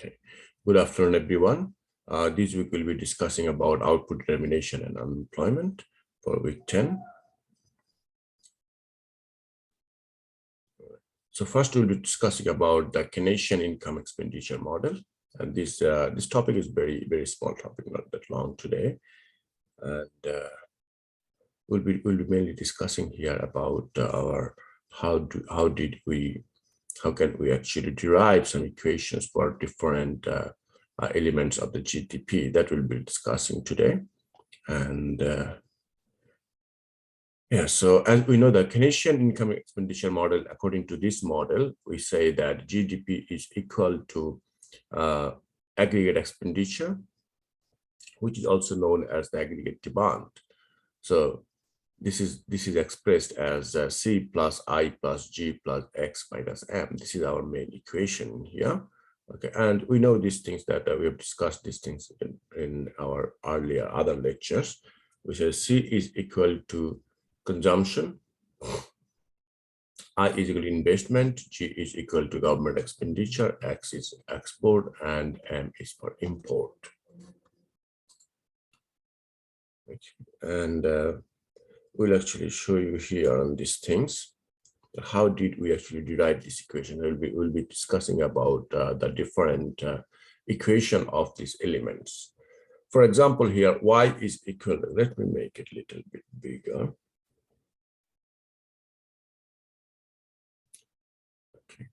Okay, good afternoon, everyone. This week we'll be discussing about output determination and unemployment for week 10. So first we'll be discussing about the Keynesian income expenditure model. And this topic is very small topic, not that long today. And we'll be mainly discussing here about how can we actually derive some equations for different elements of the GDP that we'll be discussing today. And yeah, so as we know, the Keynesian income expenditure model, according to this model, we say that GDP is equal to aggregate expenditure, which is also known as the aggregate demand. So this is expressed as C plus I plus G plus X minus M. This is our main equation here. Okay, and we know these things that we have discussed these things in our earlier other lectures, which is C is equal to consumption, I is equal to investment, G is equal to government expenditure, X is export, and M is for import. Okay. And we'll actually show you here on these things. How did we actually derive this equation? We'll be discussing about the different equation of these elements. For example, here, Y is equal, let me make it a little bit bigger. Okay.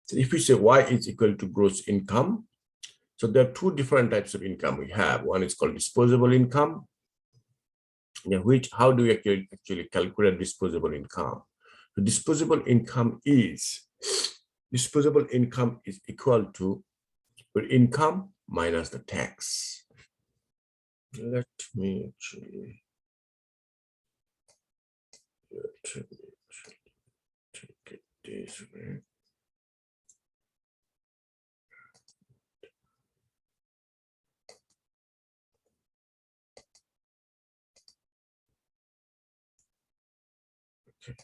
So if we say Y is equal to gross income, so there are two different types of income we have. One is called disposable income, how do we actually calculate disposable income? The disposable income is equal to income minus the tax. Let me actually take it this way. Okay.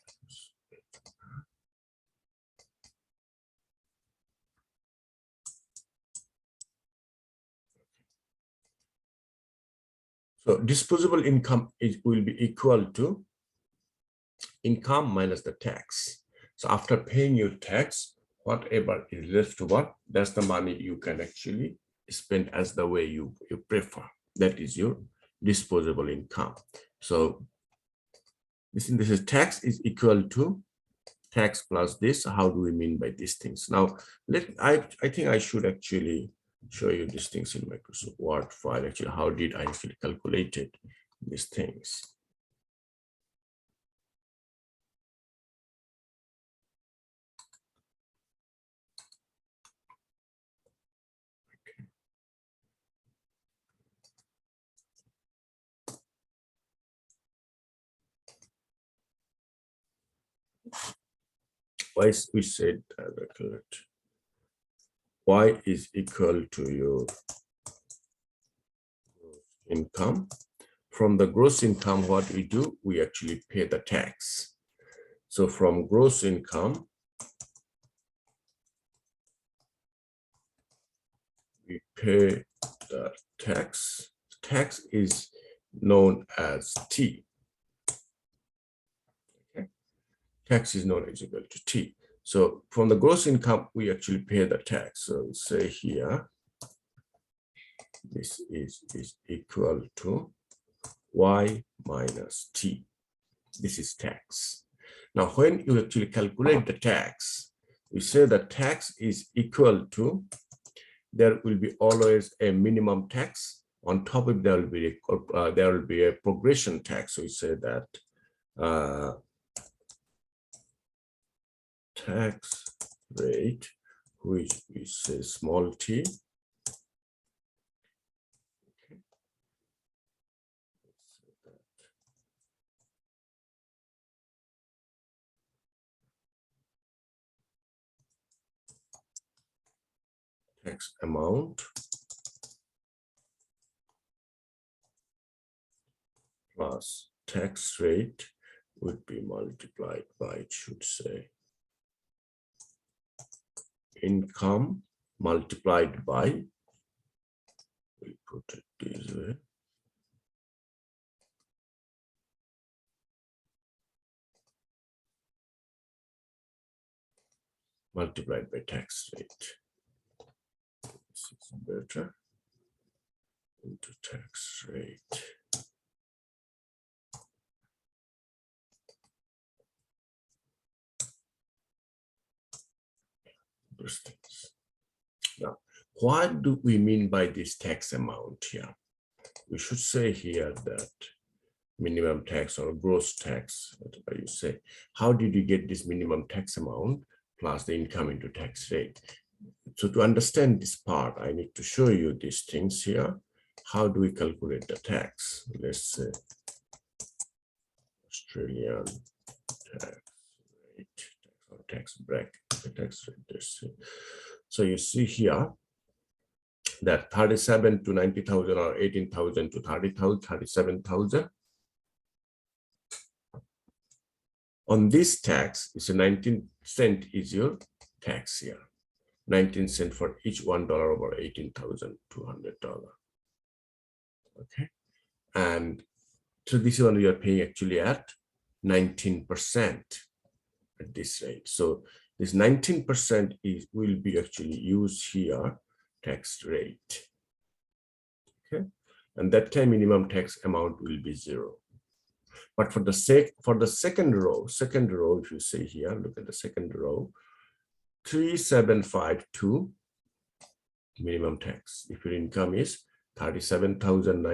So disposable income will be equal to income minus the tax. So after paying your tax, whatever is left over, that's the money you can actually spend as the way you prefer. That is your disposable income. So this is tax is equal to tax plus this. How do we mean by these things? Now, I think I should actually show you these things in Microsoft Word file. Actually, how did I actually calculate these things? Why we said Y is equal to your income. From the gross income, what we do, we actually pay the tax. So from gross income, we pay the tax. Tax is known as T. Okay. Tax is known as equal to T. So from the gross income, we actually pay the tax. So we say here, this is equal to Y minus T. This is tax. Now, when you actually calculate the tax, we say that tax is equal to, there will be always a minimum tax. On top of it, there will be a progression tax. So we say that tax rate, which we say small t. Tax amount plus tax rate would be multiplied by, it should say, income multiplied by, we put it this way, multiplied by tax rate. This is better, into tax rate. Those things. Now, what do we mean by this tax amount here? We should say here that minimum tax or gross tax, whatever you say. How did you get this minimum tax amount plus the income into tax rate? So to understand this part, I need to show you these things here. How do we calculate the tax? Let's say Australian tax rate or tax bracket, the tax rate. So you see here that 37 to 90,000 or 18,000 to 30,000, 37,000. On this tax, it's a 19 cent is your tax here. 19 cents for each $1 over $18,200. Okay. And so this one we are paying actually at 19% at this rate. So this 19% will be actually used here, tax rate. Okay. And that time minimum tax amount will be 0. But for the second row, if you say here, look at the second row, 3752 minimum tax. If your income is 37,000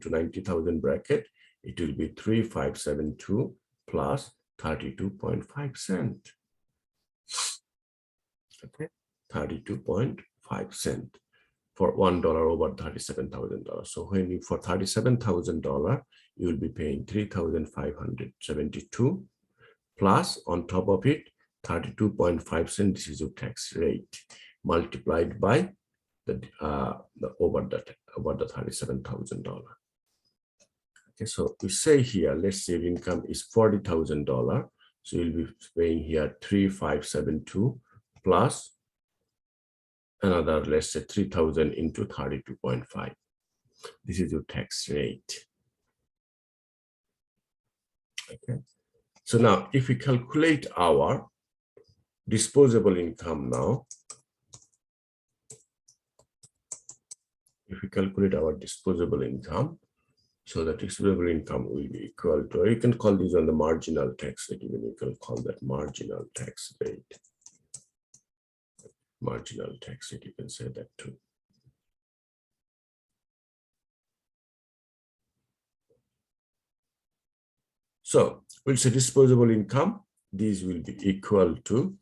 to 90,000 bracket, it will be 3572 plus 32.5 cent. Okay, 32.5 cent for $1 over $37,000. So when you for $37,000, you will be paying 3,572 plus on top of it 32.5 cents. This is your tax rate multiplied by the over the $37,000. Okay, so we say here, let's say income is $40,000, so you'll be paying here 3,572 plus another, let's say 3,000 into 32.5. This is your tax rate. Okay, so now if we calculate our disposable income now, if we calculate our disposable income, so the disposable income will be equal to, or you can call this on the marginal tax rate, even you can call that marginal tax rate. Marginal tax rate, you can say that too. So we'll say disposable income, these will be equal to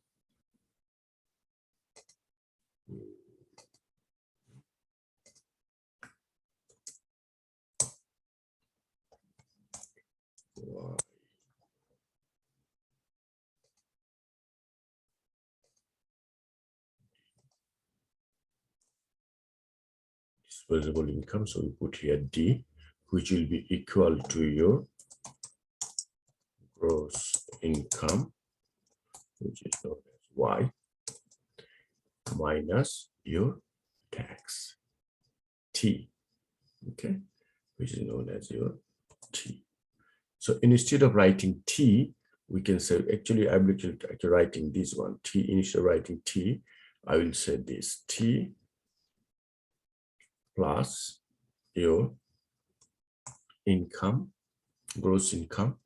disposable income. So we put here D, which will be equal to your gross income, which is known as Y, minus your tax, T, okay, which is known as your T. So instead of writing T, we can say, actually, I'm actually writing this one, T, instead of writing T, I will say this, T plus your income, gross income,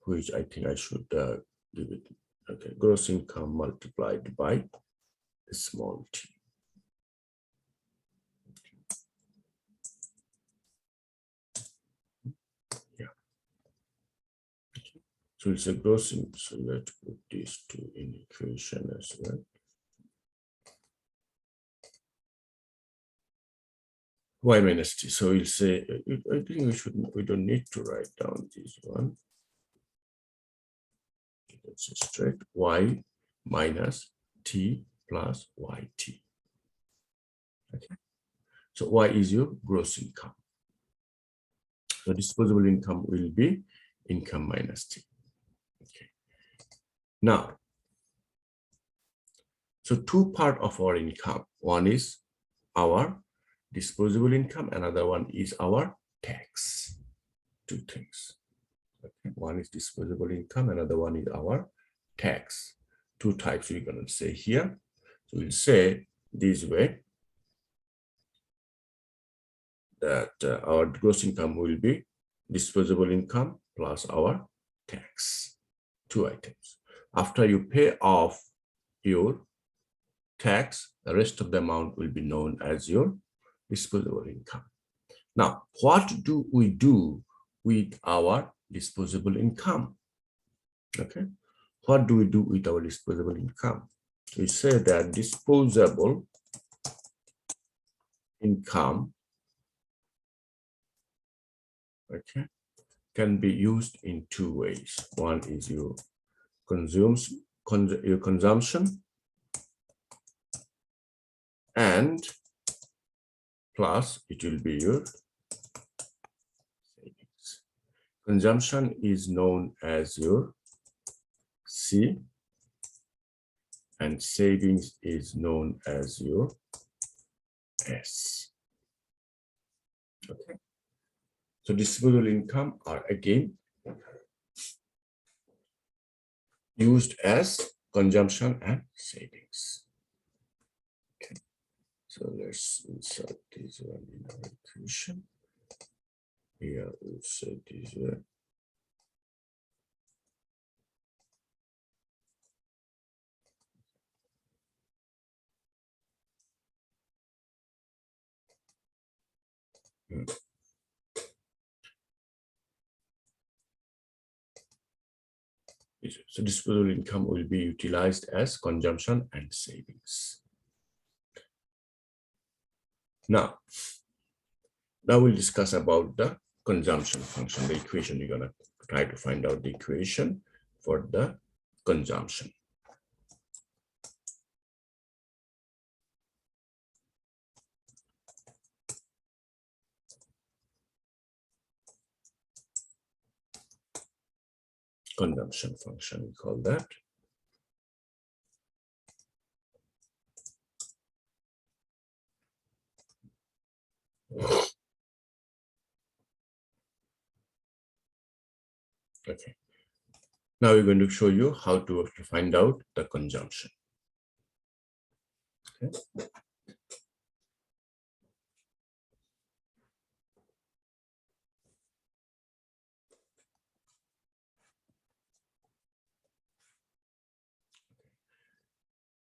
which I think I should give it, okay, gross income multiplied by a small t. Yeah. Okay. So it's a gross income. So let's put these two in equation as well. y minus t. So we'll say, I think we don't need to write down this one. It's straight y minus t plus yt. Okay. So y is your gross income. So disposable income will be income minus t. Okay. Now, so two parts of our income. One is our disposable income, another one is our tax. Two things. Okay. One is disposable income, another one is our tax. Two types we're going to say here. So we'll say this way that our gross income will be disposable income plus our tax. Two items. After you pay off your tax, the rest of the amount will be known as your disposable income. Now, what do we do with our disposable income? Okay, what do we do with our disposable income? We say that disposable income, okay, can be used in two ways. One is your consumption, and plus it will be your savings. Consumption is known as your C, and savings is known as your S. Okay. So disposable income are again used as consumption and savings. Okay. So let's insert this one in our equation. Here we'll say this one. So disposable income will be utilized as consumption and savings. Now we'll discuss about the consumption function, the equation. We're gonna try to find out the equation for the consumption. Consumption function, we call that. Okay. Now we're going to show you how to find out the consumption. Okay.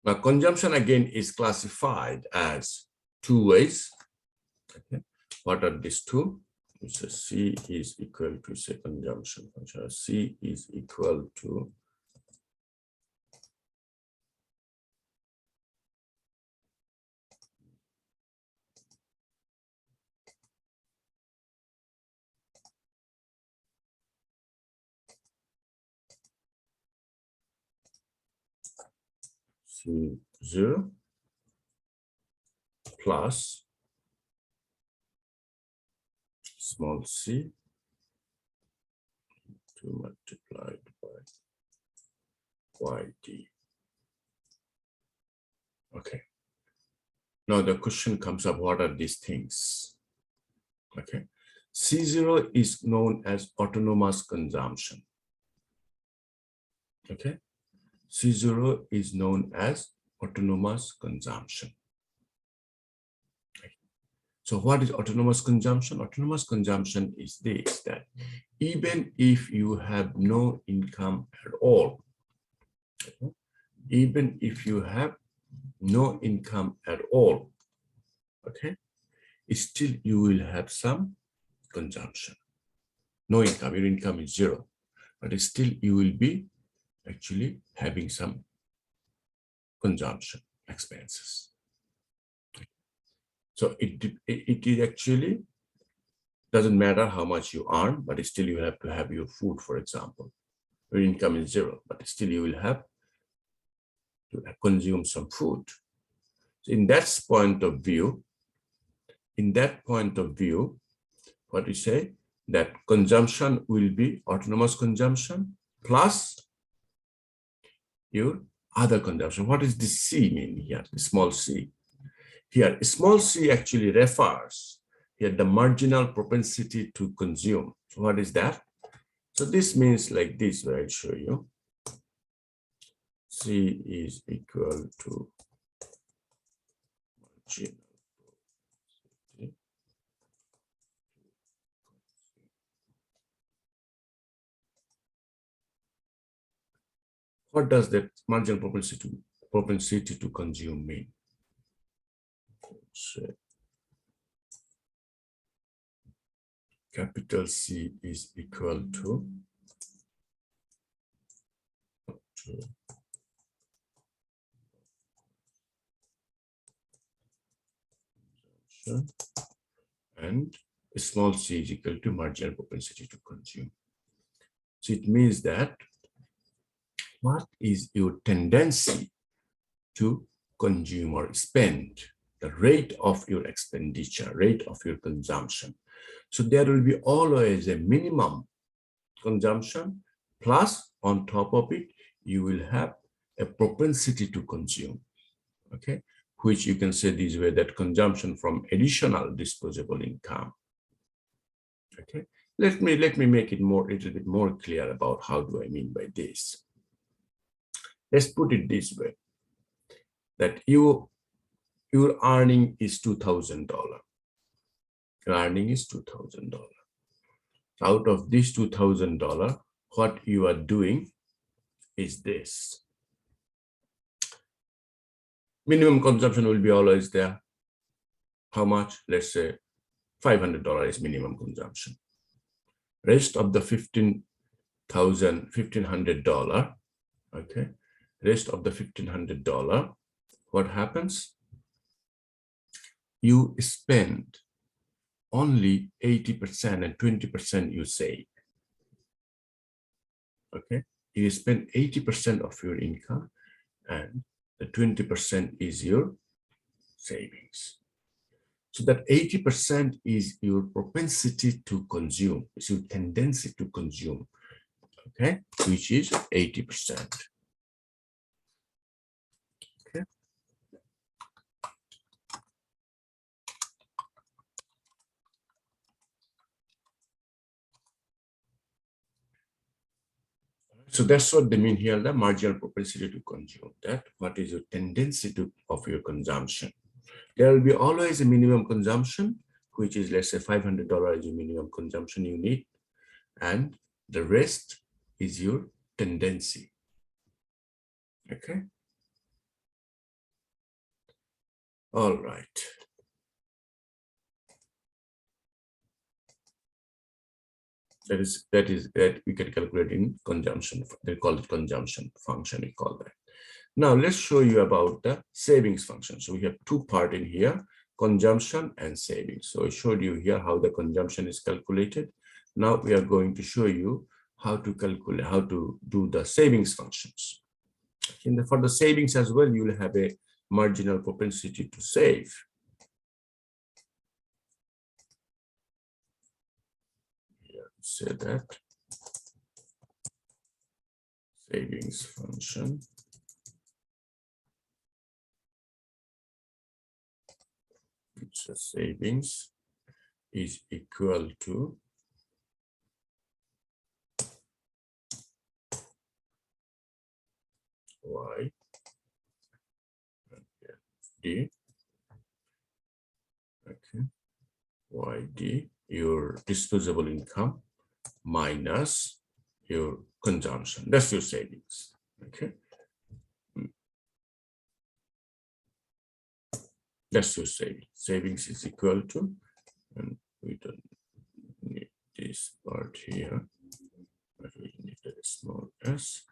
Now consumption again is classified as two ways. Okay. What are these two? So C is equal to, say, consumption function. C is equal to C0 plus small c multiplied by yd. Okay. Now the question comes up, what are these things? Okay. C0 is known as autonomous consumption. Okay. C0 is known as autonomous consumption. So what is autonomous consumption? Autonomous consumption is this, that even if you have no income at all, even if you have no income at all, okay, still you will have some consumption. No income, your income is zero, but still you will be actually having some consumption expenses. So it is actually doesn't matter how much you earn, but still you have to have your food, for example. Your income is zero, but still you will have to consume some food. So in that point of view, what we say that consumption will be autonomous consumption plus your other consumption. What does this C mean here? The small c. Here, small c actually refers here the marginal propensity to consume. So what is that? So this means like this, where I show you. C is equal to marginal. What does that marginal propensity to consume mean? So capital C is equal to and small c is equal to marginal propensity to consume. So it means that what is your tendency to consume or spend, the rate of your expenditure, rate of your consumption. So there will be always a minimum consumption plus on top of it, you will have a propensity to consume, okay? Which you can say this way, that consumption from additional disposable income, okay? Let me make it a little bit more clear about how do I mean by this. Let's put it this way, that your earning is $2,000. Your earning is $2,000. Out of this $2,000, what you are doing is this. Minimum consumption will be always there. How much? Let's say $500 is minimum consumption. Rest of the $1,500, okay? Rest of the $1,500, what happens? You spend only 80% and 20% you save, okay? You spend 80% of your income and the 20% is your savings. So that 80% is your propensity to consume, it's your tendency to consume, okay? Which is 80%. Okay. So that's what they mean here, the marginal propensity to consume. That what is your tendency of your consumption. There will be always a minimum consumption, which is, let's say, $500 is your minimum consumption you need, and the rest is your tendency. Okay. All right. That we can calculate in consumption. They call it consumption function. We call that. Now let's show you about the savings function. So we have two parts in here: consumption and savings. So I showed you here how the consumption is calculated. Now we are going to show you how to calculate, how to do the savings functions. For the savings as well, you will have a marginal propensity to save. Here, say that savings function. So savings is equal to y d, okay, yd, your disposable income minus your consumption. That's your savings. Okay, that's your savings. Savings is equal to, and we don't need this part here, but we need a small s,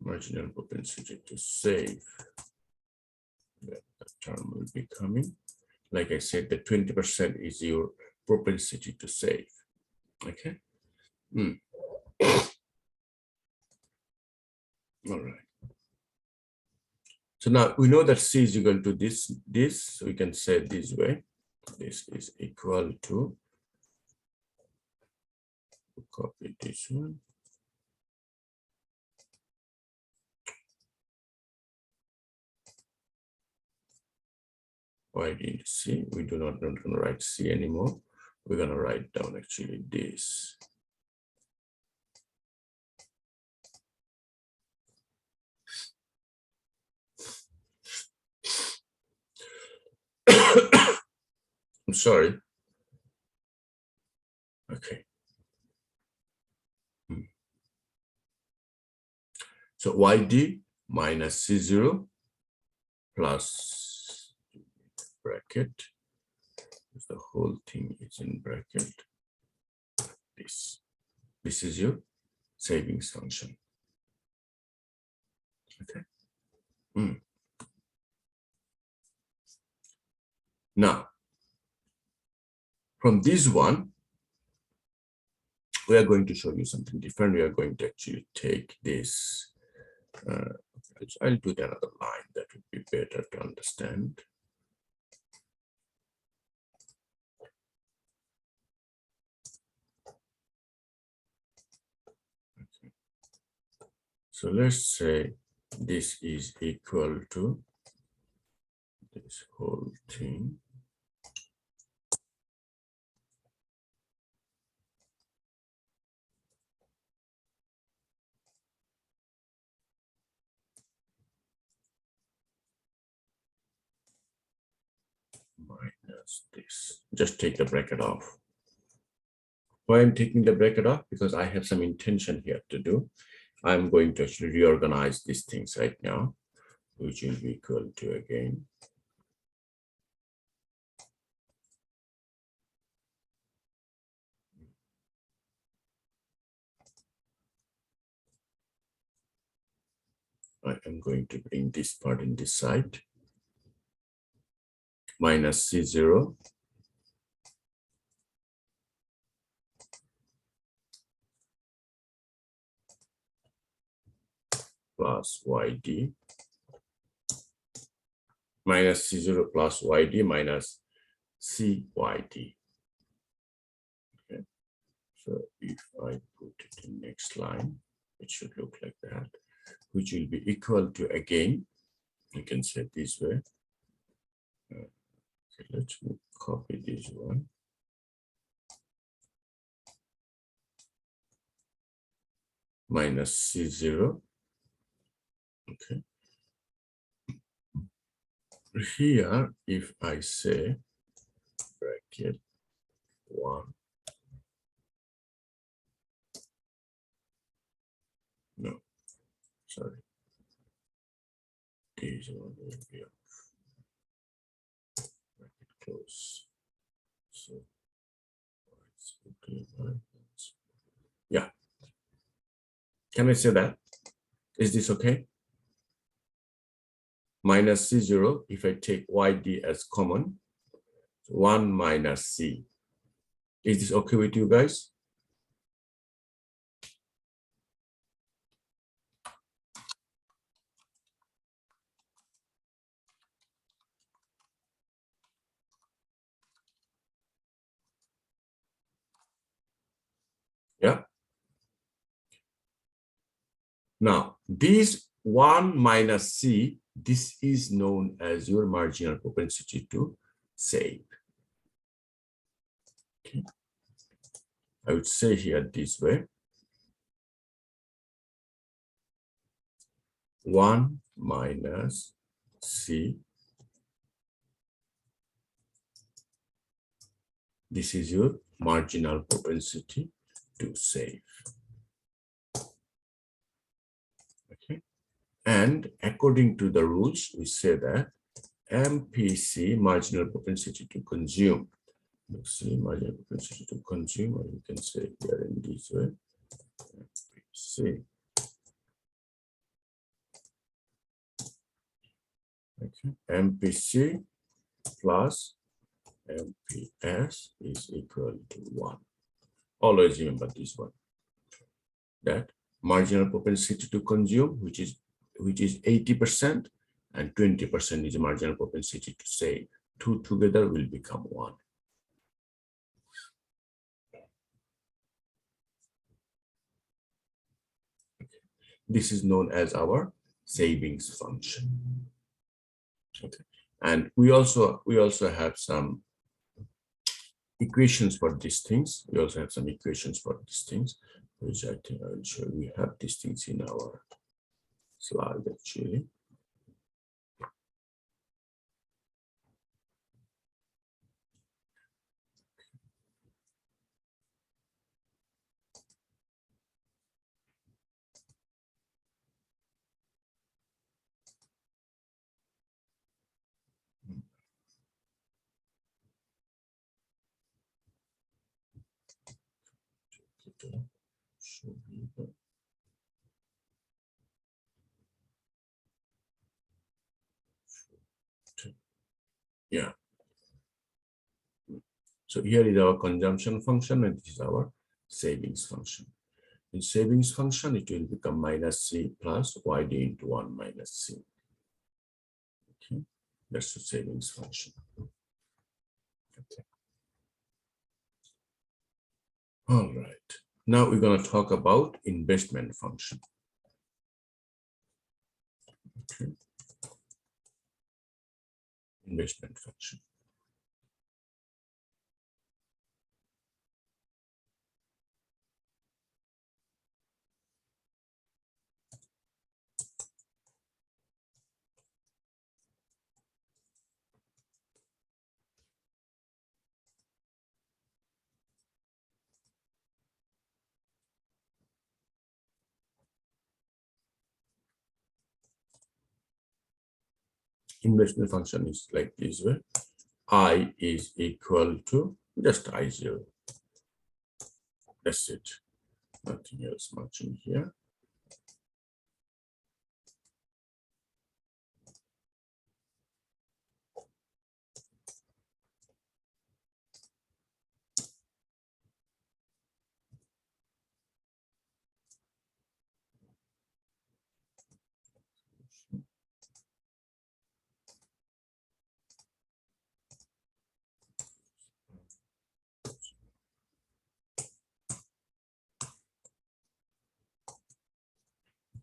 marginal propensity to save. That term will be coming like I said, the 20% is your propensity to save. Okay. All right. So now we know that C is equal to this, so we can say it this way. This is equal to, copy this one. Why did C? We do not going to write C anymore. We're going to write down actually this. I'm sorry. Okay. So YD minus C0 plus bracket. The whole thing is in bracket. This is your savings function. Okay. Now, from this one, we are going to show you something different. We are going to actually take this. I'll do another line that would be better to understand. Okay. So let's say this is equal to this whole thing. Minus this. Just take the bracket off. Why I'm taking the bracket off? Because I have some intention here to do. I'm going to actually reorganize these things right now, which will be equal to again. I am going to bring this part in this side. Minus C0 plus YD minus C0 plus YD minus CYD. Okay. So if I put it in next line, it should look like that, which will be equal to, again, you can say it this way. Okay, let me copy this one. Minus C0. Okay. Here, if I say bracket 1, no, sorry, this one will be off. Bracket close. So it's okay. Yeah. Can I say that? Is this okay? Minus C0, if I take YD as common, 1 minus C. Is this okay with you guys? Yeah. Now, this 1 minus C, this is known as your marginal propensity to save. Okay. I would say here this way. 1 minus C. This is your marginal propensity to save. Okay. And according to the rules, we say that MPC, marginal propensity to consume. Let's see, marginal propensity to consume, or you can say here in this way. MPC. Okay. MPC plus MPS is equal to 1. Always remember this one, that marginal propensity to consume, which is 80%, and 20% is marginal propensity to save. Two together will become 1. This is known as our savings function. Okay. And we also have some equations for these things. We also have some equations for these things, which I think I will show. We have these things in our slide actually. Yeah. So here is our consumption function, and this is our savings function. In savings function, it will become minus C plus YD into 1 minus C. Okay, that's the savings function. Okay. All right. Now we're going to talk about investment function. Okay. Investment function. Investment function is like this way. I is equal to just I0. That's it. Nothing else much in here.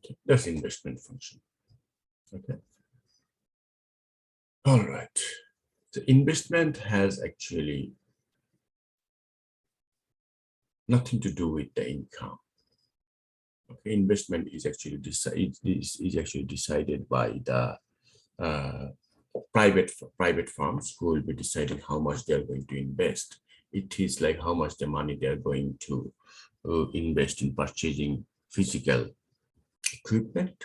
Okay. That's investment function. Okay. All right. So investment has actually nothing to do with the income. Okay, investment is actually decided by the private firms who will be deciding how much they are going to invest. It is like how much the money they are going to invest in purchasing physical equipment,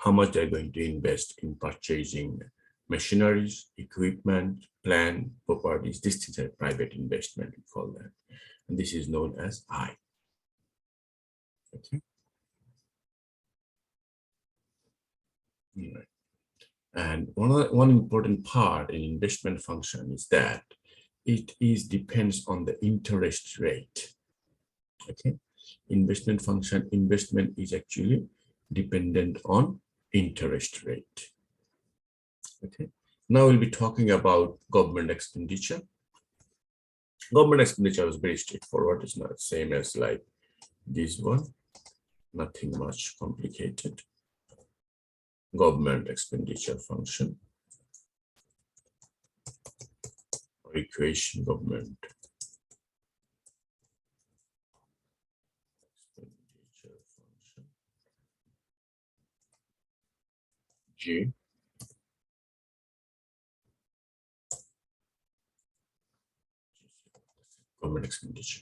how much they're going to invest in purchasing machineries, equipment, plant, properties. This is a private investment, we call that. And this is known as I. Okay. Right. And one important part in investment function is that it depends on the interest rate. Okay. Investment function, investment is actually dependent on interest rate. Okay. Now we'll be talking about government expenditure. Government expenditure is very straightforward. It's not the same as like this one. Nothing much complicated. Government expenditure function or equation, government expenditure function G government expenditure.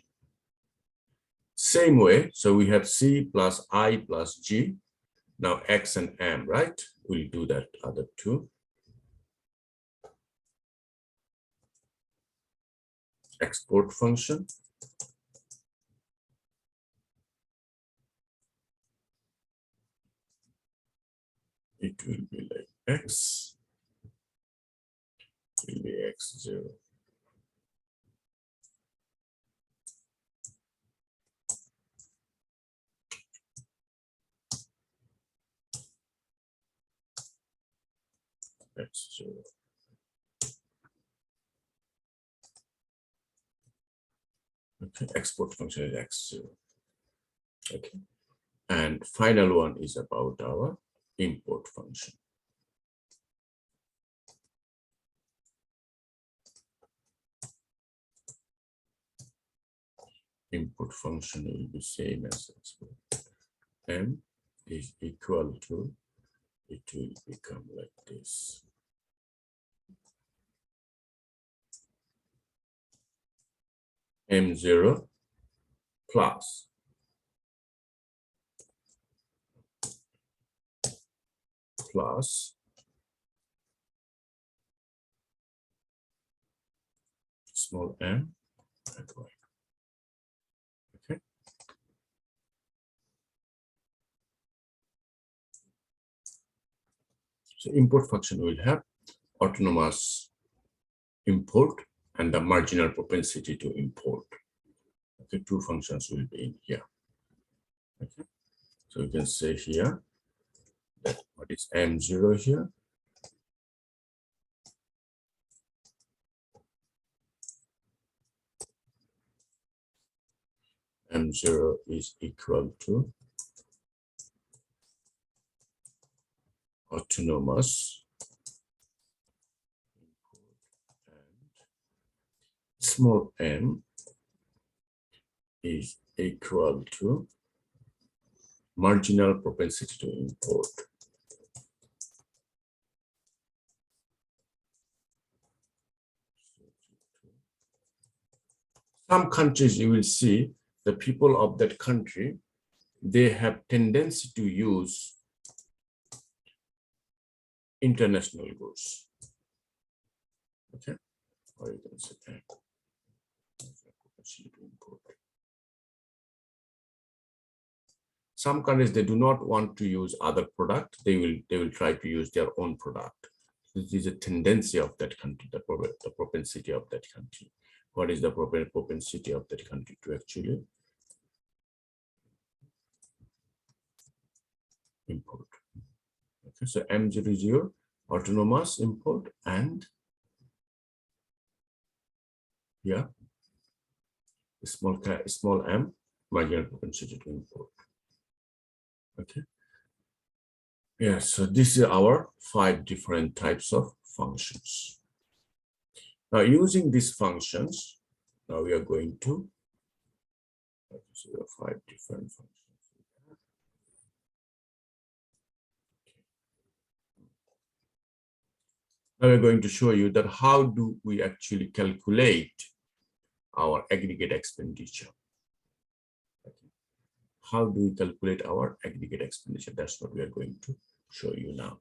Same way, so we have C plus I plus G. Now X and M, right? We'll do that other two. Export function. It will be like X. will be x0. X0. Okay, export function is x0. Okay, and final one is about our import function. Input function will be same as export. M is equal to, it will become like this. M0 plus small m and y. Okay. So import function will have autonomous import and the marginal propensity to import. Okay, two functions will be in here. Okay, so you can say here that what is M0 here? M0 is equal to autonomous and small m is equal to marginal propensity to import. Some countries you will see the people of that country, they have tendency to use international goods. Okay, or you can say import. Some countries they do not want to use other product, they will try to use their own product. This is a tendency of that country, the propensity of that country. What is the propensity of that country to actually import? Okay, so M0 is your autonomous import, and yeah, small m marginal propensity to import. Okay. Yeah, so this is our 5 different types of functions. Now, using these functions, now we are going to see the 5 different functions. Now we're going to show you that how do we actually calculate our aggregate expenditure. Okay. How do we calculate our aggregate expenditure? That's what we are going to show you now.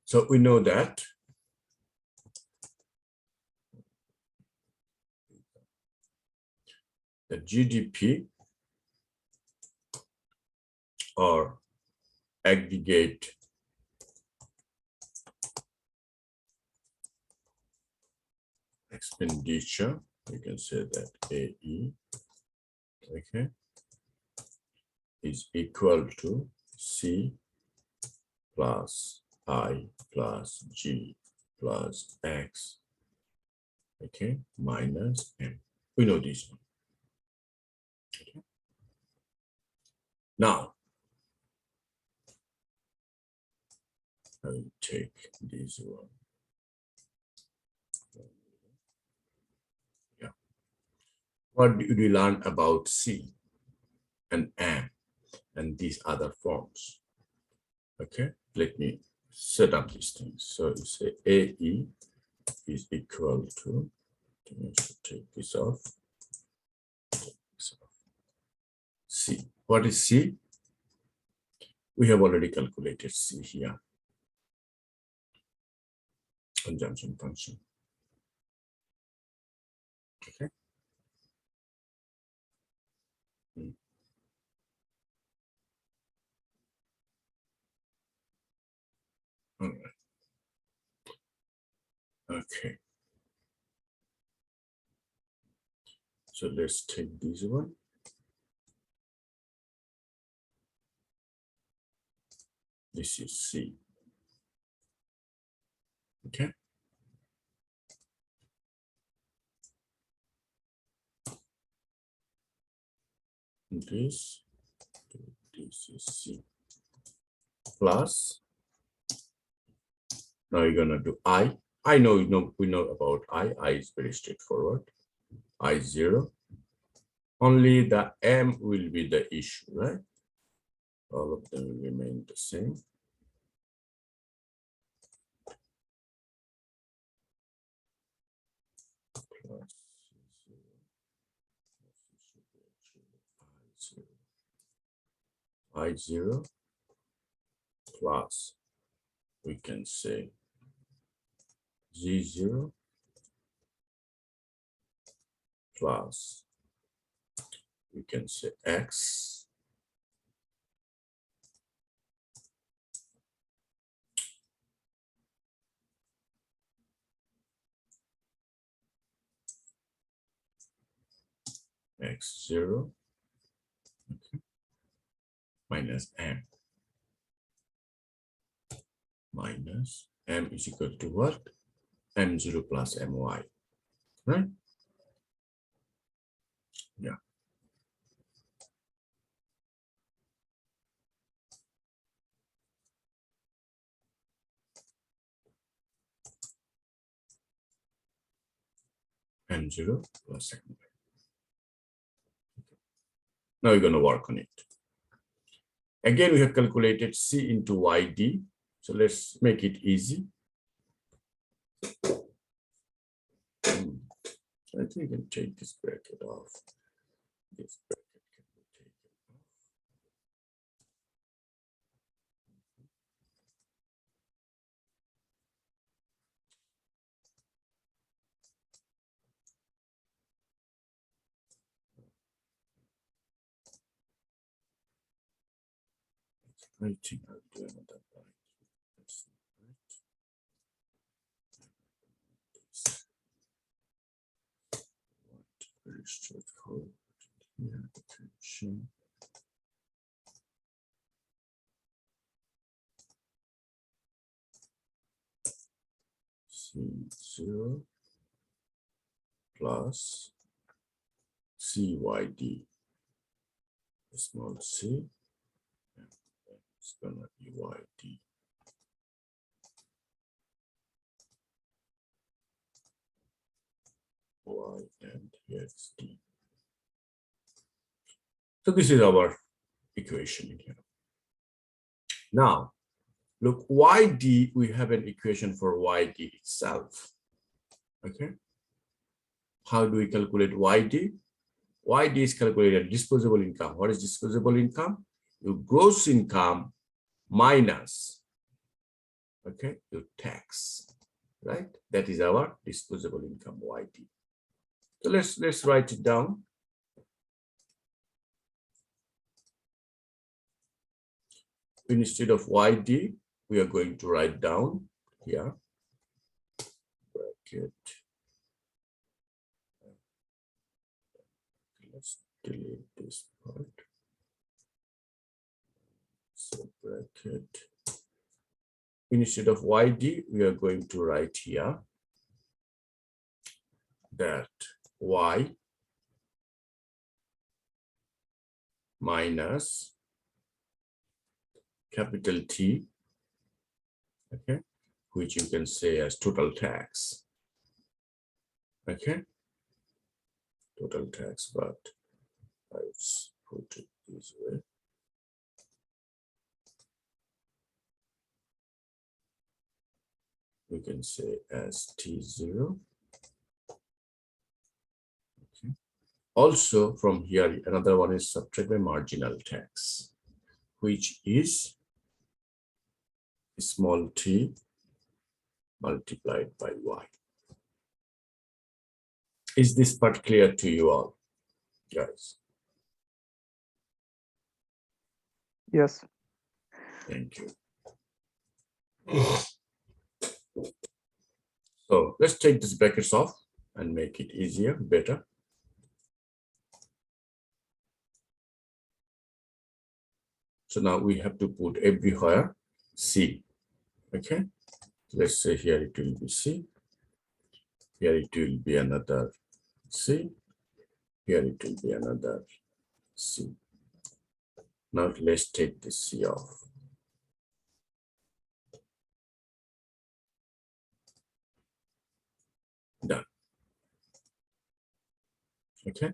So we know that the GDP or aggregate expenditure, you can say that AE, okay, is equal to C plus I plus G plus X, okay, minus M. We know this one. Okay. Now, I will take this one. Yeah. What did we learn about C and M and these other forms? Okay, let me set up these things. So you say AE is equal to, take this off, C. What is C? We have already calculated C here. Conjunction function. Okay. All right. Okay. So let's take this one. This is C. Okay. This is C. Plus, now you're gonna do I. I know, we know about I. I is very straightforward. I0. Only the M will be the issue, right? All of them will remain the same. Plus I0 plus, we can say Z0 plus, we can say X X0 minus M. Minus M is equal to what? M0 plus My, right? Yeah. M0 plus My. Now we're going to work on it. Again, we have calculated C into YD. So let's make it easy. I think we can take this bracket off. This bracket can be taken off. I think I'll do another line. Very straightforward. Yeah, attention. C0 plus CYD, small c, and it's gonna be YD. Y and here's D. So this is our equation in here. Now, look, YD, we have an equation for YD itself. Okay. How do we calculate YD? YD is calculated disposable income. What is disposable income? Your gross income minus, okay, your tax, right? That is our disposable income, YD. So let's write it down. Instead of YD, we are going to write down here, bracket. Let's delete this part. So bracket. Instead of YD, we are going to write here that Y minus capital T, okay, which you can say as total tax. Okay, total tax, but let's put it this way. We can say as T0. Okay. Also from here, another one is subtract by marginal tax, which is small t multiplied by y. Is this part clear to you all, guys? Yes. Thank you. So let's take these brackets off and make it easier, better. So now we have to put everywhere C. Okay. Let's say here it will be C. Here it will be another C. Here it will be another C. Now let's take this C off. Done. Okay.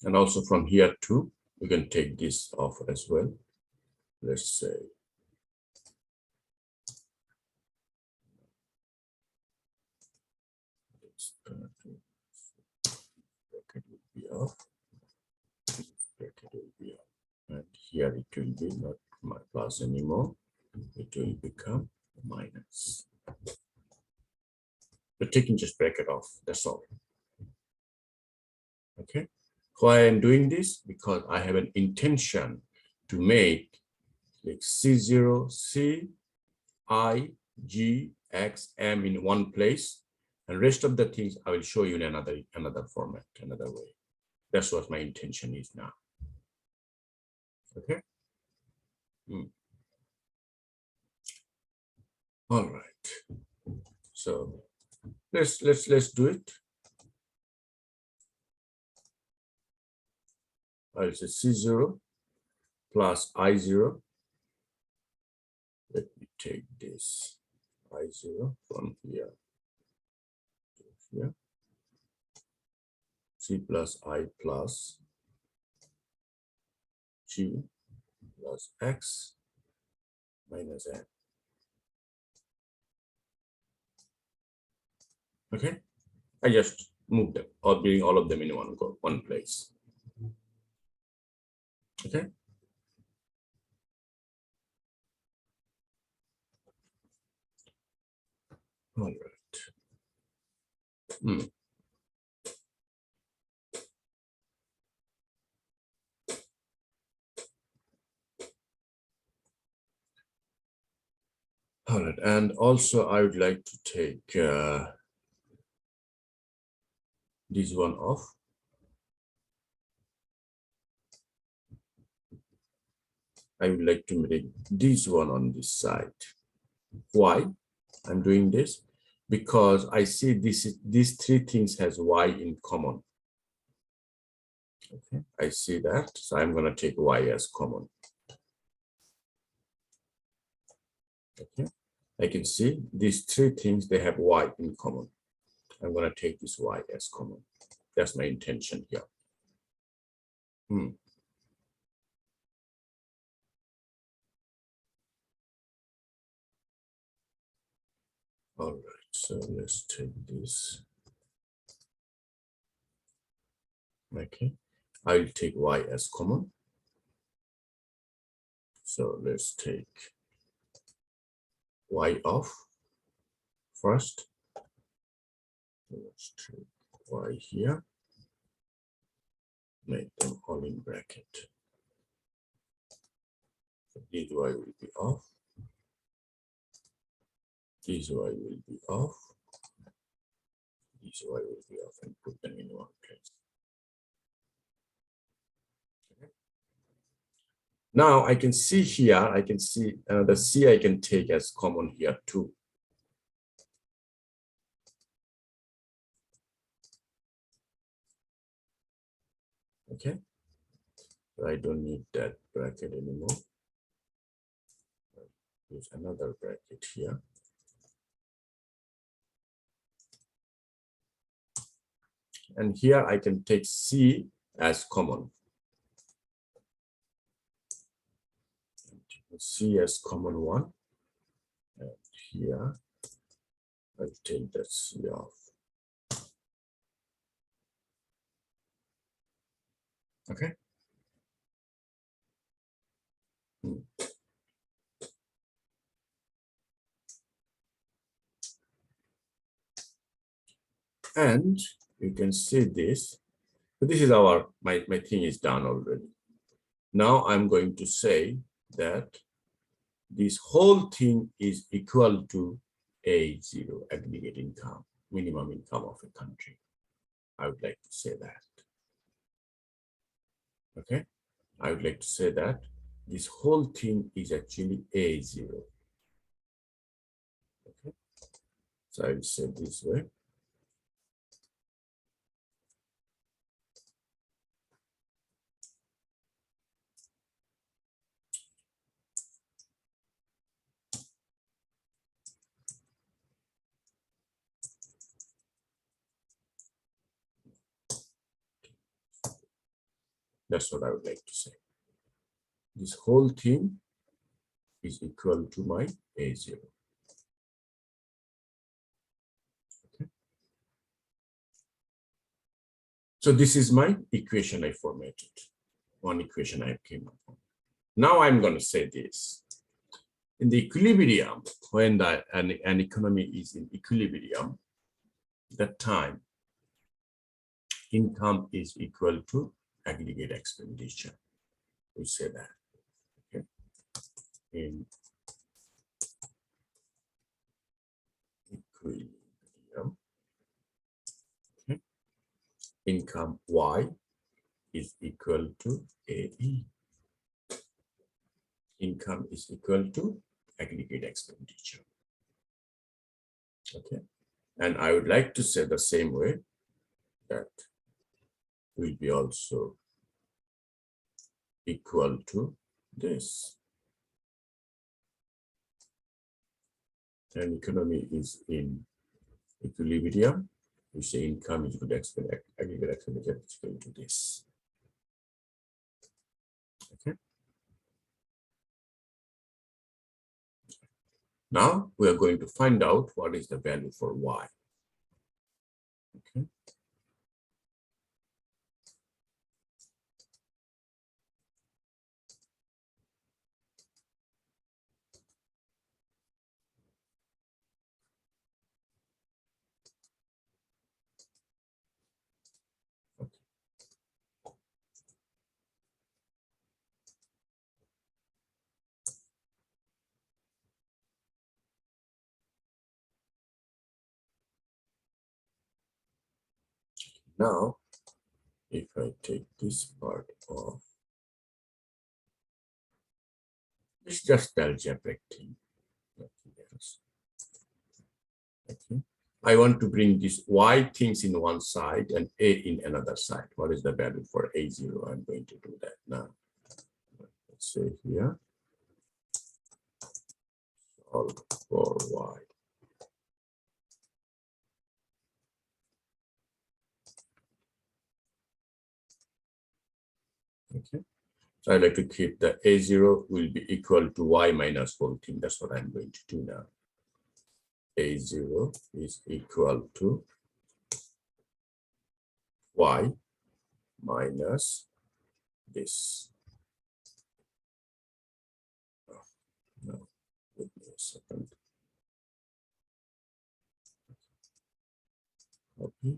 And also from here too, we can take this off as well. Let's say this bracket will be off. This bracket will be off. And here it will be not my plus anymore. It will become minus. We're taking just bracket off, that's all. Okay. Why I'm doing this? Because I have an intention to make like C0, C, I, G, X, M in one place, and rest of the things I will show you in another format, another way. That's what my intention is now. Okay. All right. So let's do it. I'll say C0 plus I0. Let me take this I0 from here to here. C plus I plus G plus X minus N. Okay, I just move them or bring all of them in one place. Okay. All right. All right, and also I would like to take this one off. I would like to make this one on this side. Why I'm doing this? Because I see these three things has y in common. Okay, I see that, so I'm going to take y as common. Okay, I can see these three things, they have y in common. I'm going to take this y as common. That's my intention here. All right, so let's take this. Okay, I'll take y as common. So let's take y off first. Let's take y here. Make them all in bracket. So this y will be off. This y will be off. This y will be off, and put them in one place. Okay. Now I can see here, I can see the C I can take as common here too. Okay. I don't need that bracket anymore. Use another bracket here. And here I can take C as common. C as common one. And here I'll take that C off. Okay. And you can see this. So this is my thing is done already. Now I'm going to say that this whole thing is equal to A0, aggregate income, minimum income of a country. I would like to say that. Okay, I would like to say that this whole thing is actually A0. Okay, so I will say this way. That's what I would like to say. This whole thing is equal to my A0. Okay. So this is my equation I formatted. One equation I came up with. Now I'm going to say this. In the equilibrium, when an economy is in equilibrium, that time income is equal to aggregate expenditure. We say that. Okay. In equilibrium, okay, income Y is equal to AE. Income is equal to aggregate expenditure. Okay. And I would like to say the same way that will be also equal to this. An economy is in equilibrium. We say income is equal to aggregate expenditure is equal to this. Okay. Now we are going to find out what is the value for Y. Okay. Now, if I take this part off, it's just algebraic thing, nothing else. Okay. I want to bring these Y things in one side and A in another side. What is the value for A0? I'm going to do that now. Let's say here, solve for Y. Okay. So I like to keep the A0 will be equal to Y minus whole thing. That's what I'm going to do now. A0 is equal to Y minus this. Oh, no, give me a second. Copy.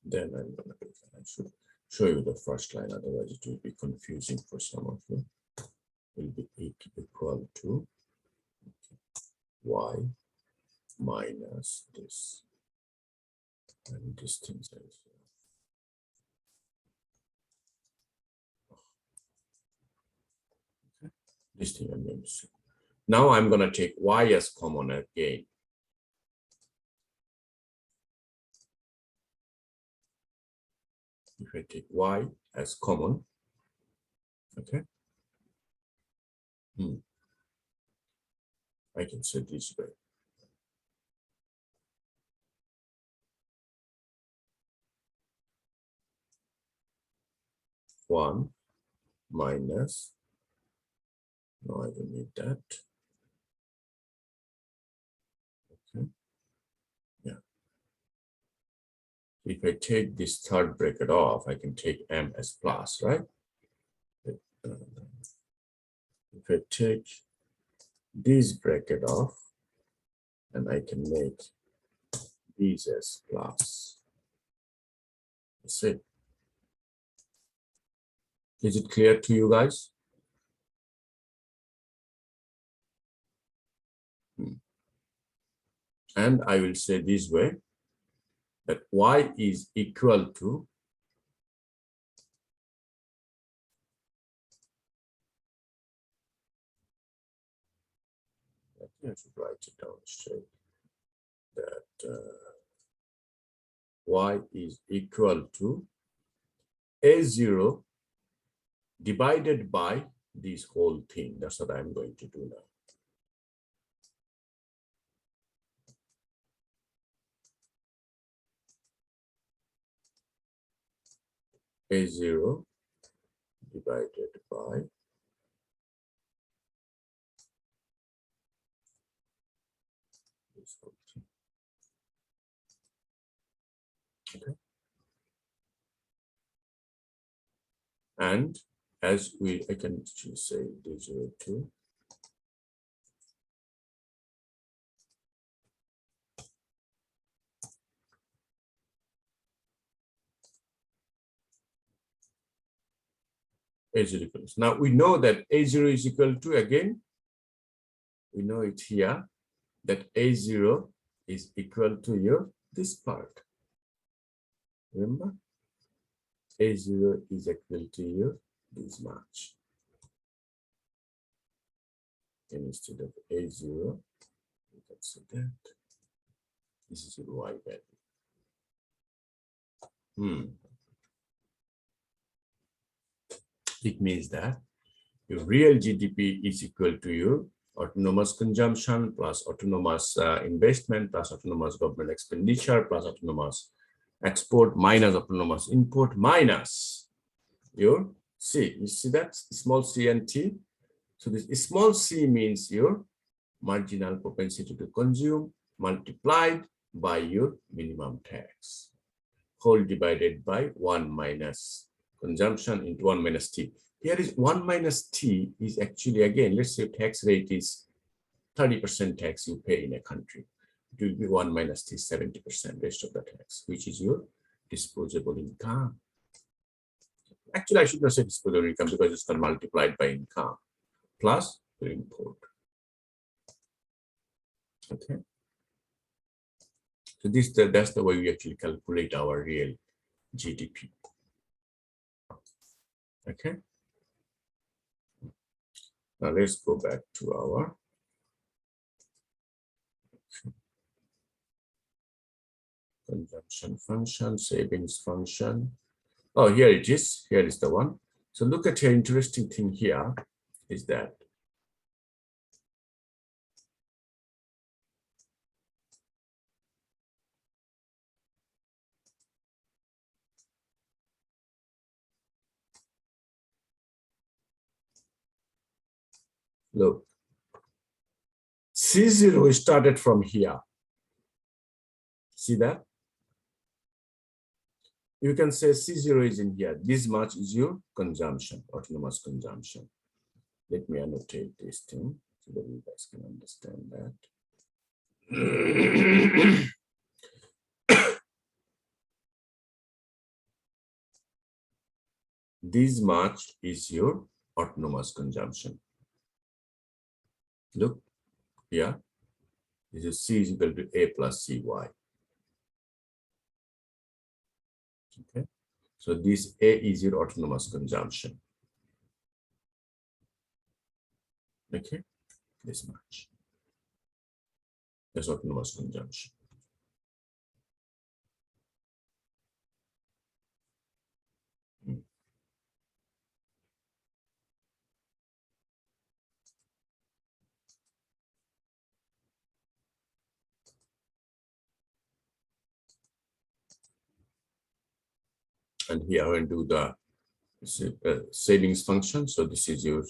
Then I'm going to do that. I should show you the first line, otherwise it will be confusing for some of you. It will be equal to Y minus this. And distance is this thing I'm going to see. Now I'm going to take Y as common again. If I take Y as common, Okay. I can say this way. One minus, no, I don't need that. Okay. Yeah. If I take this third bracket off, I can take m as plus, right? If I take this bracket off, and I can make these as plus. That's it. Is it clear to you guys? And I will say this way, that y is equal to I should write it down straight, that y is equal to a0 divided by this whole thing. That's what I'm going to do now. A0 divided by this whole thing. Okay. And as I can just say d02 A0 equals. Now we know that A0 is equal to, again, we know it here, that A0 is equal to this part. Remember? A0 is equal to this much. And instead of A0, we can say that this is your y value. It means that your real GDP is equal to your autonomous consumption plus autonomous investment plus autonomous government expenditure plus autonomous export minus autonomous import minus your C. You see that small c and t? So this small c means your marginal propensity to consume multiplied by your minimum tax, whole divided by 1 minus consumption into 1 minus t. Here is 1 minus t is actually, again, let's say tax rate is 30% tax you pay in a country. It will be 1 minus t, 70% rest of the tax, which is your disposable income. Actually, I should not say disposable income because it's not multiplied by income plus your import. Okay. So that's the way we actually calculate our real GDP. Okay. Now let's go back to our consumption function, savings function. Oh, here it is. Here is the one. So look at your interesting thing here is that look, C0 started from here. See that? You can say C0 is in here. This much is your consumption, autonomous consumption. Let me annotate this thing so that you guys can understand that. This much is your autonomous consumption. Look here. This is C is equal to A plus CY. Okay. So this A is your autonomous consumption. Okay. This much. That's autonomous consumption. And here when do the savings function. So this is your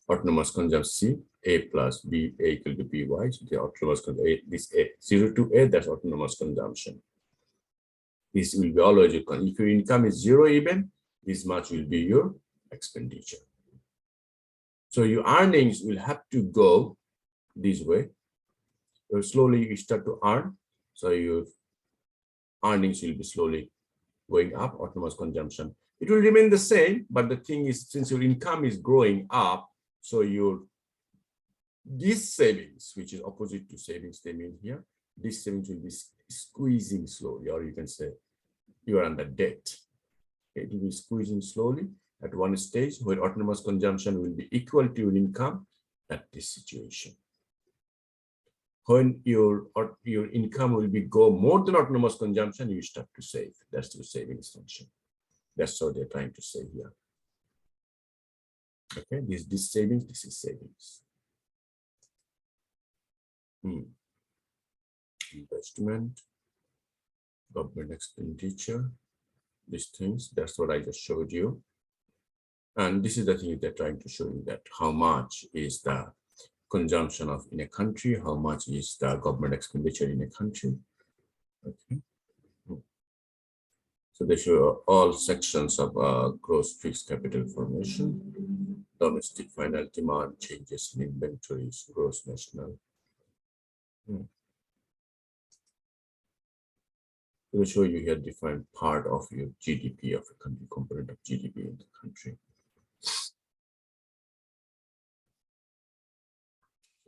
autonomous consumption C, A plus B, A equal to BY. So the autonomous consumption, this A, 0 to A, that's autonomous consumption. This will be always, if your income is 0 even, this much will be your expenditure. So your earnings will have to go this way. So slowly you start to earn. So your earnings will be slowly going up, autonomous consumption. It will remain the same, but the thing is, since your income is growing up, so this savings, which is opposite to savings they mean here, this savings will be squeezing slowly, or you can say you are under debt. It will be squeezing slowly at one stage where autonomous consumption will be equal to your income at this situation. When your income will be go more than autonomous consumption, you start to save. That's your savings function. That's what they're trying to say here. Okay, this savings, this is savings. Investment, government expenditure, these things, that's what I just showed you. And this is the thing they're trying to show you, that how much is the consumption of in a country, how much is the government expenditure in a country. Okay. So they show all sections of gross fixed capital formation, domestic final demand, changes in inventories, gross national. They show you here different part of your GDP of a country, component of GDP in the country.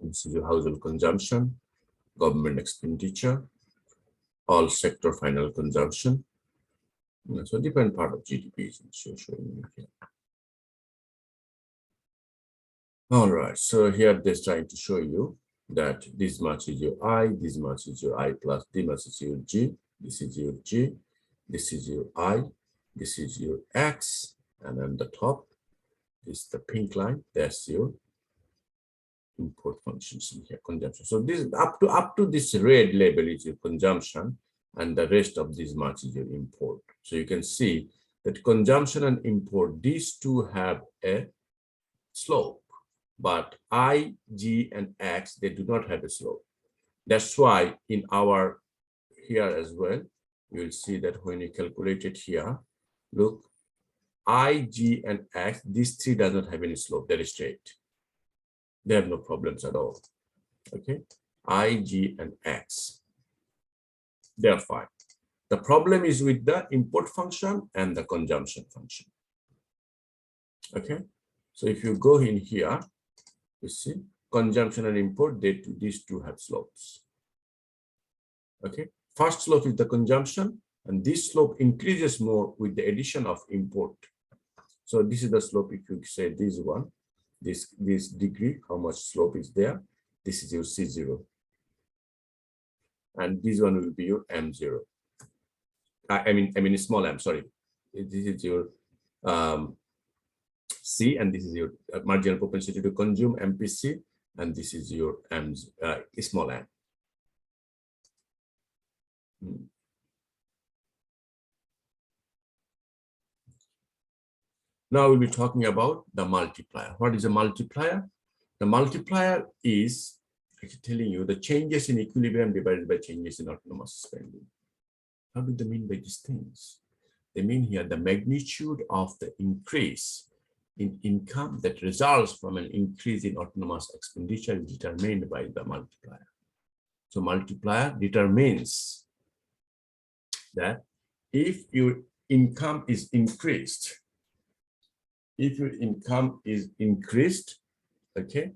This is your household consumption, government expenditure, all sector final consumption. So different part of GDP is showing you here. All right, so here they're trying to show you that this much is your I, this much is your I plus, this much is your G, this is your G, this is your I, this is your X, and then the top is the pink line, that's your import functions in here, consumption. So this up to this red label is your consumption, and the rest of this much is your import. So you can see that consumption and import, these two have a slope, but I, G, and X, they do not have a slope. That's why in our here as well, you will see that when you calculate it here, look, I, G, and X, these three does not have any slope, they're straight. They have no problems at all. Okay, I, G, and X, they're fine. The problem is with the import function and the consumption function. Okay, so if you go in here, you see consumption and import, these two have slopes. Okay, first slope is the consumption, and this slope increases more with the addition of import. So this is the slope. If you say this one, this degree, how much slope is there? This is your C0, and this one will be your M0. I mean small m. Sorry, this is your C, and this is your marginal propensity to consume, MPC, and this is your small m. Now we'll be talking about the multiplier. What is a multiplier? The multiplier is actually telling you the changes in equilibrium divided by changes in autonomous spending. How do they mean by these things? They mean here the magnitude of the increase in income that results from an increase in autonomous expenditure is determined by the multiplier. So multiplier determines that if your income is increased, okay,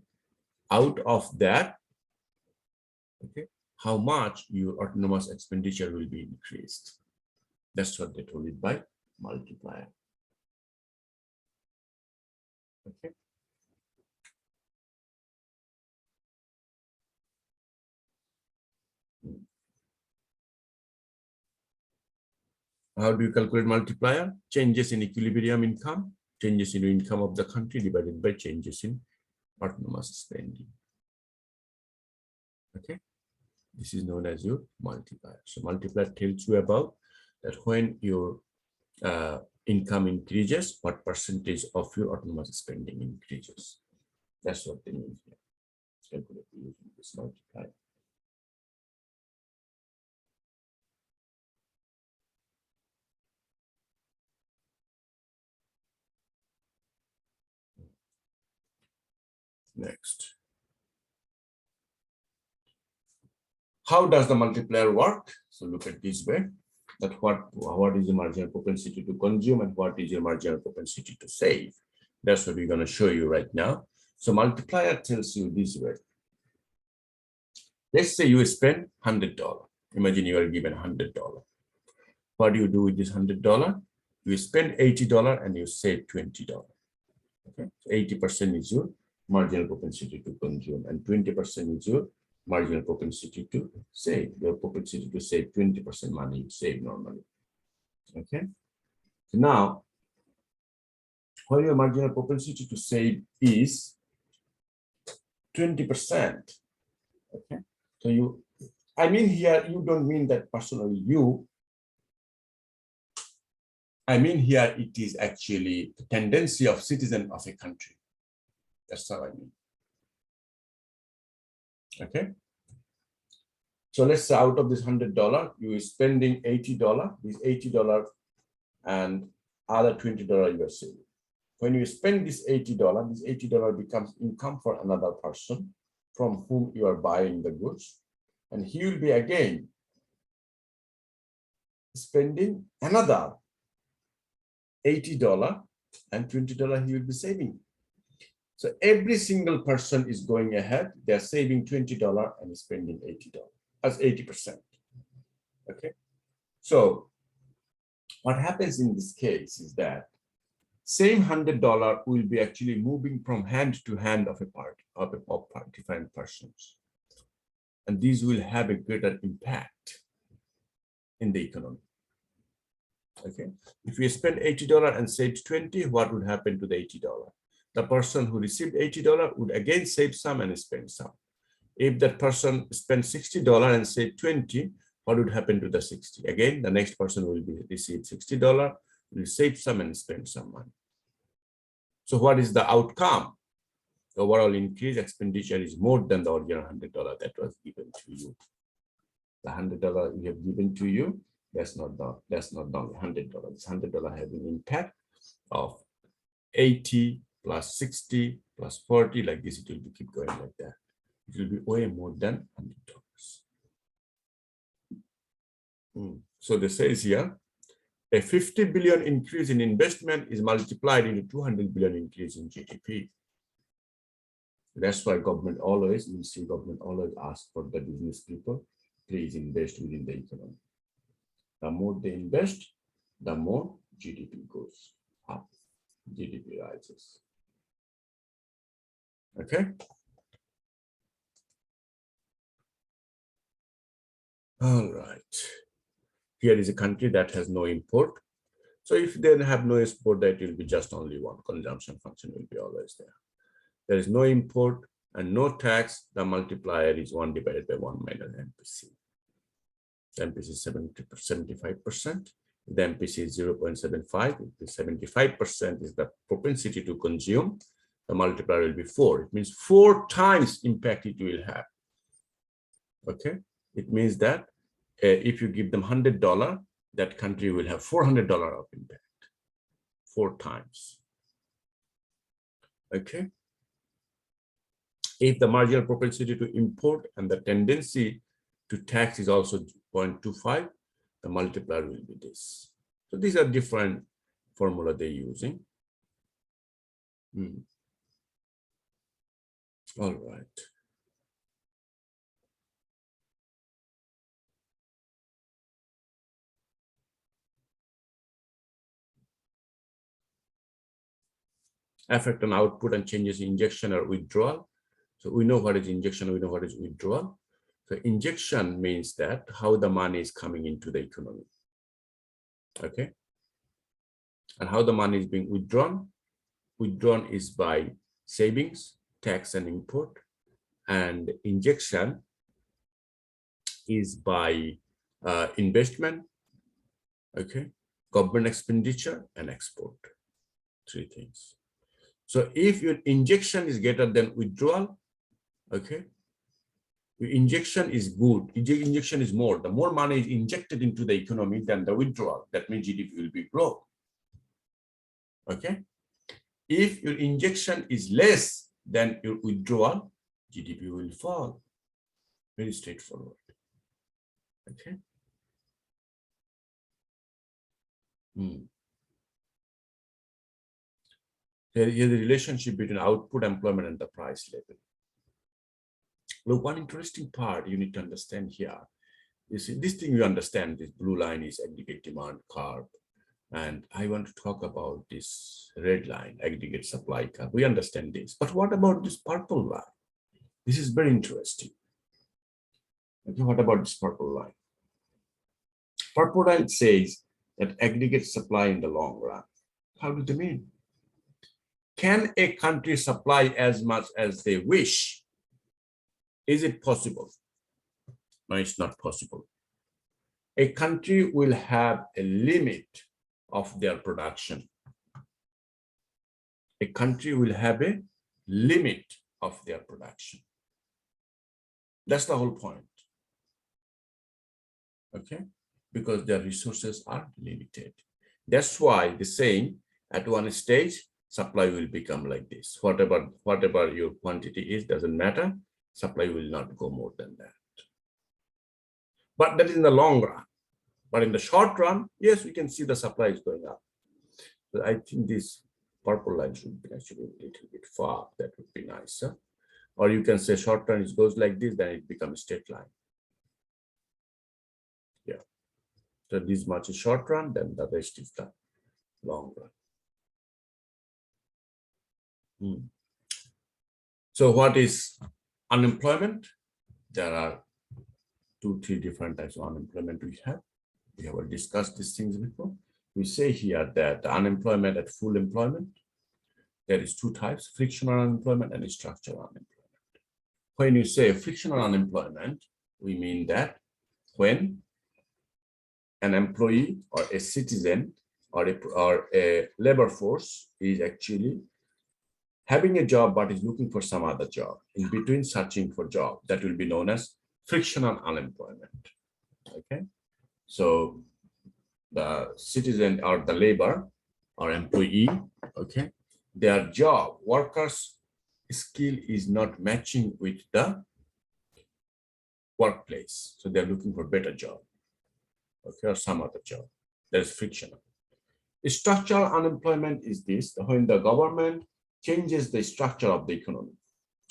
out of that, okay, how much your autonomous expenditure will be increased. That's what they told it by multiplier. Okay. How do you calculate multiplier? Changes in equilibrium income, changes in income of the country divided by changes in autonomous spending. Okay, this is known as your multiplier. So multiplier tells you about that when your income increases, what percentage of your autonomous spending increases. That's what they mean here. Calculate using this multiply. Next. How does the multiplier work? So look at this way, that what is the marginal propensity to consume and what is your marginal propensity to save. That's what we're going to show you right now. So multiplier tells you this way. Let's say you spend $100. Imagine you are given $100. What do you do with this $100? You spend $80 and you save $20. Okay, so 80% is your marginal propensity to consume and 20% is your marginal propensity to save. Your propensity to save 20% money you save normally. Okay, so now when your marginal propensity to save is 20%. Okay, so I mean here, you don't mean that personally you. I mean here it is actually the tendency of citizen of a country. That's how I mean. Okay. So let's say out of this $100, you are spending $80. This $80 and other $20 you are saving. When you spend this $80 becomes income for another person from whom you are buying the goods, and he will be again spending another $80 and $20 he will be saving. So every single person is going ahead, they're saving $20 and spending $80. That's 80%. Okay. So what happens in this case is that same $100 will be actually moving from hand to hand of different persons. And these will have a greater impact in the economy. Okay. If we spend $80 and saved 20, what would happen to the $80? The person who received $80 would again save some and spend some. If that person spent $60 and saved 20, what would happen to the 60? Again, the next person will receive $60, will save some and spend some money. So what is the outcome? The overall increase expenditure is more than the original $100 that was given to you. The $100 we have given to you, that's not the $100. This $100 having impact of 80 plus 60 plus 40, like this, it will keep going like that. It will be way more than $100. So this says here, a 50 billion increase in investment is multiplied into 200 billion increase in GDP. That's why government always ask for the business people, please invest within the economy. The more they invest, the more GDP goes up, GDP rises. Okay. All right. Here is a country that has no import. So if they have no export, that will be just only one consumption function will be always there. There is no import and no tax. The multiplier is 1 divided by 1 minus MPC. The MPC is 75%. The MPC is 0.75. If the 75% is the propensity to consume, the multiplier will be 4. It means 4 times impact it will have. Okay. It means that if you give them $100, that country will have $400 of impact, 4 times. Okay. If the marginal propensity to import and the tendency to tax is also 0.25, the multiplier will be this. So these are different formula they're using. All right. Effect on output and changes in injection or withdrawal. So we know what is injection, we know what is withdrawal. So injection means that how the money is coming into the economy. Okay. And how the money is being withdrawn. Withdrawn is by savings, tax and import. And injection is by investment. Okay. government expenditure, and export. Three things. So if your injection is greater than withdrawal, okay, your injection is good, injection is more. The more money is injected into the economy than the withdrawal. That means GDP will be grow. Okay. If your injection is less than your withdrawal, GDP will fall. Very straightforward. Okay. Here is the relationship between output, employment, and the price level. Look, one interesting part you need to understand here is this thing you understand, this blue line is aggregate demand curve. And I want to talk about this red line, aggregate supply curve. We understand this. But what about this purple line? This is very interesting. Okay, what about this purple line? Purple line says that aggregate supply in the long run. How do they mean? Can a country supply as much as they wish? Is it possible? No, it's not possible. A country will have a limit of their production. A country will have a limit of their production. That's the whole point. Okay? Because their resources are limited. That's why the saying at one stage, supply will become like this. Whatever your quantity is, doesn't matter. Supply will not go more than that. But that is in the long run. But in the short run, yes, we can see the supply is going up. But I think this purple line should be actually a little bit far. That would be nicer. Or you can say short run, it goes like this, then it becomes straight line. Yeah. So this much is short run, then the rest is the long run. So what is unemployment? There are 2-3 different types of unemployment we have. We have discussed these things before. We say here that unemployment at full employment, there is 2 types, frictional unemployment and structural unemployment. When you say frictional unemployment, we mean that when an employee or a citizen or a labor force is actually having a job but is looking for some other job, in between searching for job, that will be known as frictional unemployment. Okay, so the citizen or the labor or employee, okay, their job, workers' skill is not matching with the workplace, so they're looking for better job, okay, or some other job. That is frictional. Structural unemployment is this, when the government changes the structure of the economy.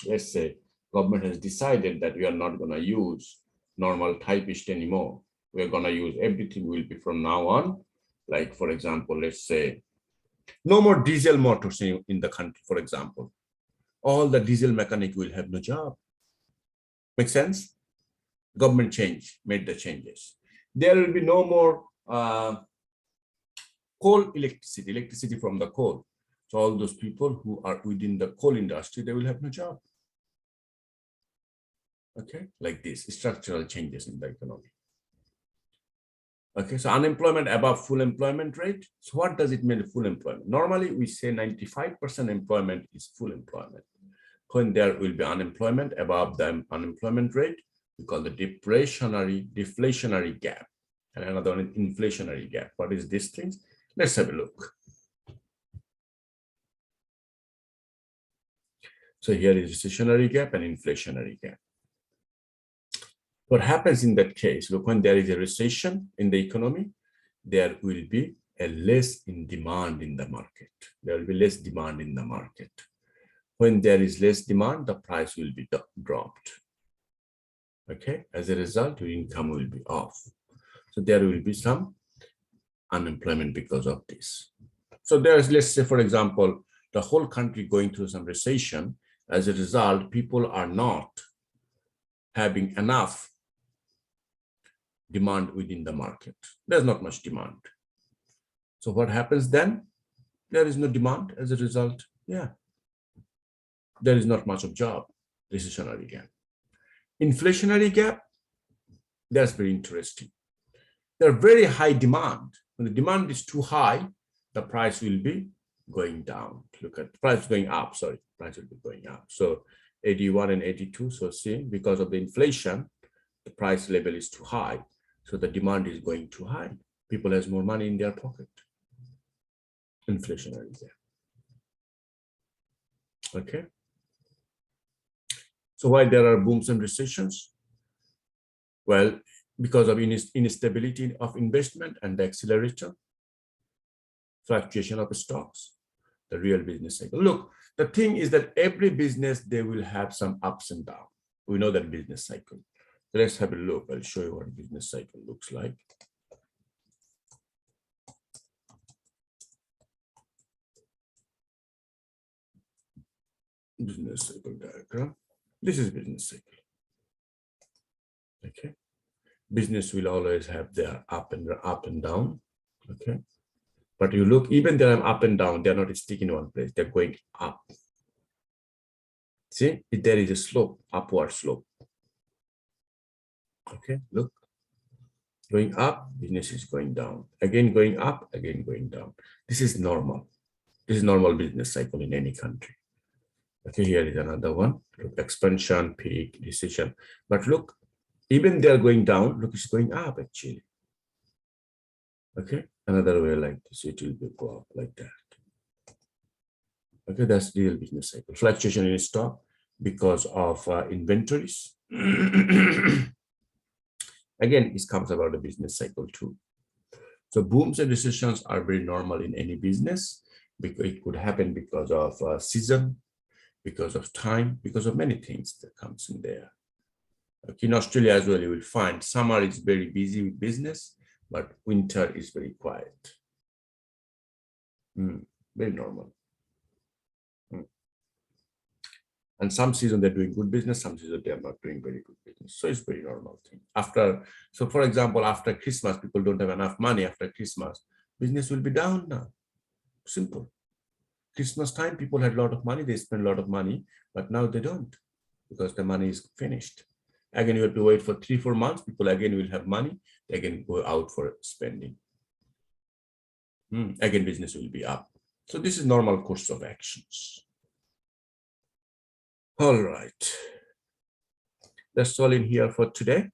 Let's say government has decided that we are not going to use normal typist anymore. We're going to use everything will be from now on. Like, for example, let's say no more diesel motors in the country, for example. All the diesel mechanic will have no job. Make sense? Government made the changes. There will be no more coal electricity from the coal. So all those people who are within the coal industry, they will have no job. Okay, like this, structural changes in the economy. Okay, so unemployment above full employment rate. So what does it mean, full employment? Normally, we say 95% employment is full employment. When there will be unemployment above the unemployment rate, we call the deflationary gap. And another one is inflationary gap. What is these things? Let's have a look. So here is recessionary gap and inflationary gap. What happens in that case? Look, when there is a recession in the economy, there will be a less in demand in the market. There will be less demand in the market. When there is less demand, the price will be dropped. Okay, as a result, your income will be off. So there will be some unemployment because of this. So there's, let's say, for example, the whole country going through some recession. As a result, people are not having enough demand within the market. There's not much demand. So what happens then? There is no demand. As a result, yeah, there is not much of job. Recessionary gap. Inflationary gap, that's very interesting. There are very high demand, When the demand is too high, the price will be going down. Look at the price going up, sorry, price will be going up. So 81 and 82, so see, because of the inflation, the price level is too high. So the demand is going too high. People has more money in their pocket. Inflationary there. Okay. So why there are booms and recessions? Well, because of instability of investment and the accelerator, fluctuation of stocks, the real business cycle. Look, the thing is that every business, they will have some ups and downs. We know that business cycle. So let's have a look. I'll show you what a business cycle looks like. Business cycle diagram. This is business cycle. Okay. Business will always have their up and down. Okay. But you look, even they're up and down, they're not sticking in one place, they're going up. See, there is a slope, upward slope. Okay, look. Going up, business is going down. Again going up, again going down. This is normal. This is normal business cycle in any country. Okay, here is another one. Look, expansion, peak, recession. But look, even they're going down, look, it's going up actually. Okay, another way like this, it will go up like that. Okay, that's the real business cycle. Fluctuation in stock because of inventories. Again, this comes about the business cycle too. So booms and recessions are very normal in any business because it could happen because of season, because of time, because of many things that comes in there. Okay, in Australia as well, you will find summer is very busy with business, but winter is very quiet. Very normal. And some season they're doing good business, some season they're not doing very good business. So it's very normal thing. So for example, after Christmas, people don't have enough money after Christmas. Business will be down now. Simple. Christmas time, people had a lot of money, they spend a lot of money, but now they don't because the money is finished. Again, you have to wait for 3-4 months, people again will have money, they again go out for spending. Again, business will be up. So this is normal course of actions. All right. That's all in here for today.